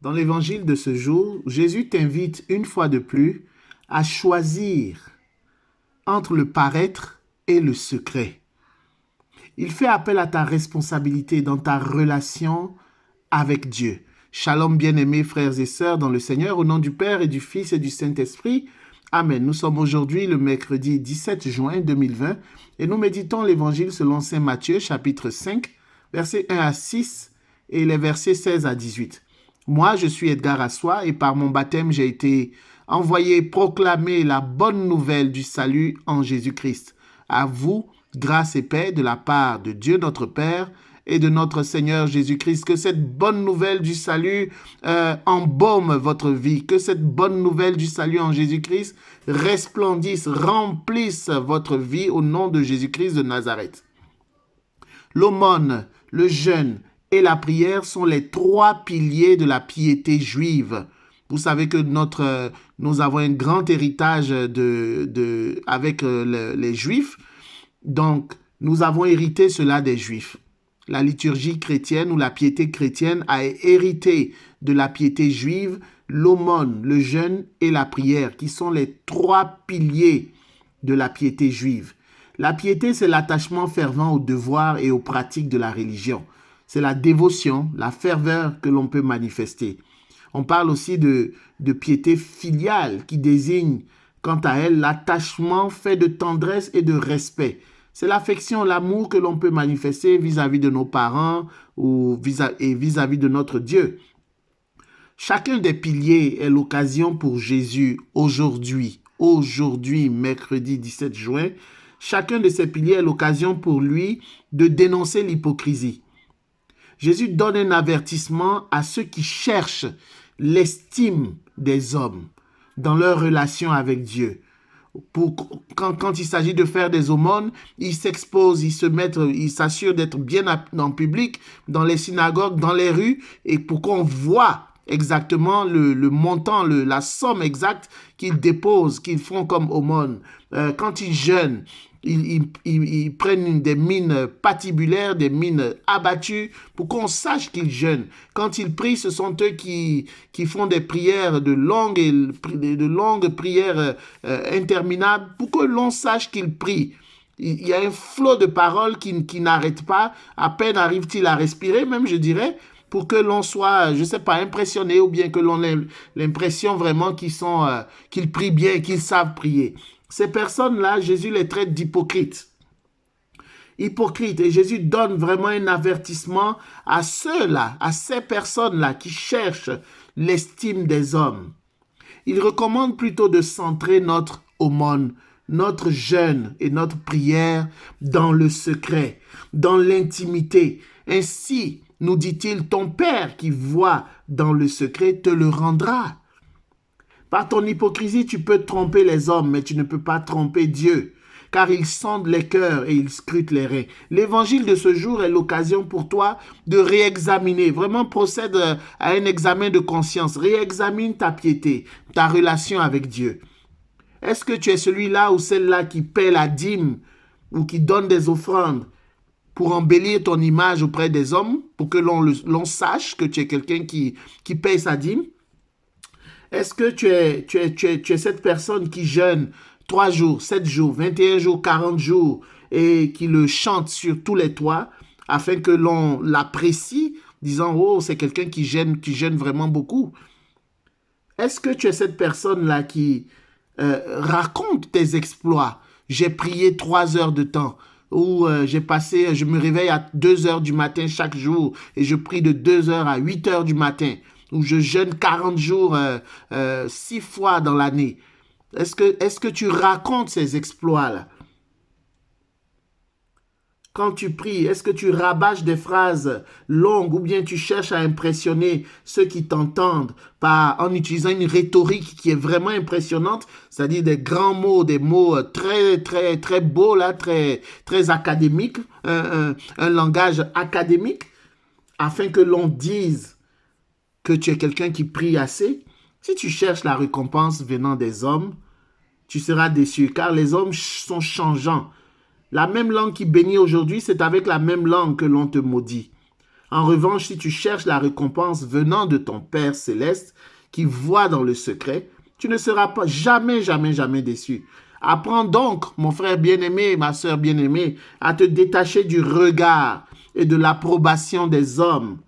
Dans l'évangile de ce jour, Jésus t'invite une fois de plus à choisir entre le paraître et le secret. Il fait appel à ta responsabilité dans ta relation avec Dieu. Shalom bien-aimés frères et sœurs dans le Seigneur, au nom du Père et du Fils et du Saint-Esprit. Amen. Nous sommes aujourd'hui le mercredi 17 juin 2020 et nous méditons l'évangile selon saint Matthieu chapitre 5, versets 1 à 6 et les versets 16 à 18. Moi, je suis Edgar Assois et par mon baptême, j'ai été envoyé proclamer la bonne nouvelle du salut en Jésus-Christ. À vous, grâce et paix de la part de Dieu notre Père et de notre Seigneur Jésus-Christ. Que cette bonne nouvelle du salut embaume votre vie. Que cette bonne nouvelle du salut en Jésus-Christ resplendisse, remplisse votre vie au nom de Jésus-Christ de Nazareth. L'aumône, le jeûne et la prière sont les trois piliers de la piété juive. Vous savez que nous avons un grand héritage avec les Juifs. Donc, nous avons hérité cela des Juifs. La liturgie chrétienne ou la piété chrétienne a hérité de la piété juive, l'aumône, le jeûne et la prière, qui sont les trois piliers de la piété juive. La piété, c'est l'attachement fervent aux devoirs et aux pratiques de la religion. C'est la dévotion, la ferveur que l'on peut manifester. On parle aussi de piété filiale qui désigne, quant à elle, l'attachement fait de tendresse et de respect. C'est l'affection, l'amour que l'on peut manifester vis-à-vis de nos parents ou vis-à-vis de notre Dieu. Chacun des piliers est l'occasion pour Jésus aujourd'hui, mercredi 17 juin, chacun de ces piliers est l'occasion pour lui de dénoncer l'hypocrisie. Jésus donne un avertissement à ceux qui cherchent l'estime des hommes dans leur relation avec Dieu. Quand il s'agit de faire des aumônes, ils s'exposent, ils s'assurent d'être bien en public, dans les synagogues, dans les rues, et pour qu'on voit exactement le montant, la somme exacte qu'ils déposent, qu'ils font comme aumône. Quand ils jeûnent, ils prennent des mines patibulaires, des mines abattues pour qu'on sache qu'ils jeûnent. Quand ils prient, ce sont eux qui font des prières de longues prières interminables pour que l'on sache qu'ils prient. Il y a un flot de paroles qui n'arrête pas. À peine arrive-t-il à respirer, même je dirais, pour que l'on soit, je ne sais pas, impressionné ou bien que l'on ait l'impression vraiment qu'ils prient bien, qu'ils savent prier. Ces personnes-là, Jésus les traite d'hypocrites. Hypocrites. Et Jésus donne vraiment un avertissement à ceux-là, à ces personnes-là qui cherchent l'estime des hommes. Il recommande plutôt de centrer notre aumône, notre jeûne et notre prière dans le secret, dans l'intimité. Ainsi, nous dit-il, ton Père qui voit dans le secret te le rendra. Par ton hypocrisie, tu peux tromper les hommes, mais tu ne peux pas tromper Dieu, car il sonde les cœurs et il scrute les reins. L'évangile de ce jour est l'occasion pour toi de réexaminer. Vraiment, procède à un examen de conscience. Réexamine ta piété, ta relation avec Dieu. Est-ce que tu es celui-là ou celle-là qui paie la dîme ou qui donne des offrandes pour embellir ton image auprès des hommes, pour que l'on sache que tu es quelqu'un qui paye sa dîme? Est-ce que tu es cette personne qui jeûne 3 jours, 7 jours, 21 jours, 40 jours et qui le chante sur tous les toits afin que l'on l'apprécie, disant « Oh, c'est quelqu'un qui jeûne vraiment beaucoup ». Est-ce que tu es cette personne-là qui raconte tes exploits? J'ai prié 3 heures de temps. Ou je me réveille à 2 heures du matin chaque jour et je prie de 2 heures à 8 heures du matin. Ou je jeûne 40 jours 6 fois dans l'année. Est-ce que tu racontes ces exploits-là? Quand tu pries, est-ce que tu rabâches des phrases longues ou bien tu cherches à impressionner ceux qui t'entendent en utilisant une rhétorique qui est vraiment impressionnante, c'est-à-dire des grands mots, des mots très, très, très beaux, là, très, très académiques, un langage académique, afin que l'on dise que tu es quelqu'un qui prie assez? Si tu cherches la récompense venant des hommes, tu seras déçu, car les hommes sont changeants. La même langue qui bénit aujourd'hui, c'est avec la même langue que l'on te maudit. En revanche, si tu cherches la récompense venant de ton Père céleste, qui voit dans le secret, tu ne seras pas jamais, jamais, jamais déçu. Apprends donc, mon frère bien-aimé, ma sœur bien-aimée, à te détacher du regard et de l'approbation des hommes.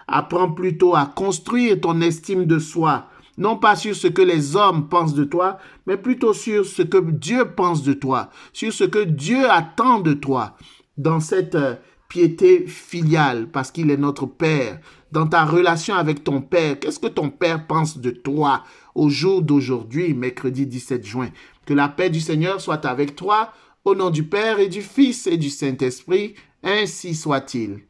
Apprends plutôt à construire ton estime de soi, non pas sur ce que les hommes pensent de toi, mais plutôt sur ce que Dieu pense de toi, sur ce que Dieu attend de toi dans cette piété filiale, parce qu'il est notre Père. Dans ta relation avec ton Père, qu'est-ce que ton Père pense de toi au jour d'aujourd'hui, mercredi 17 juin? Que la paix du Seigneur soit avec toi, au nom du Père et du Fils et du Saint-Esprit, ainsi soit-il.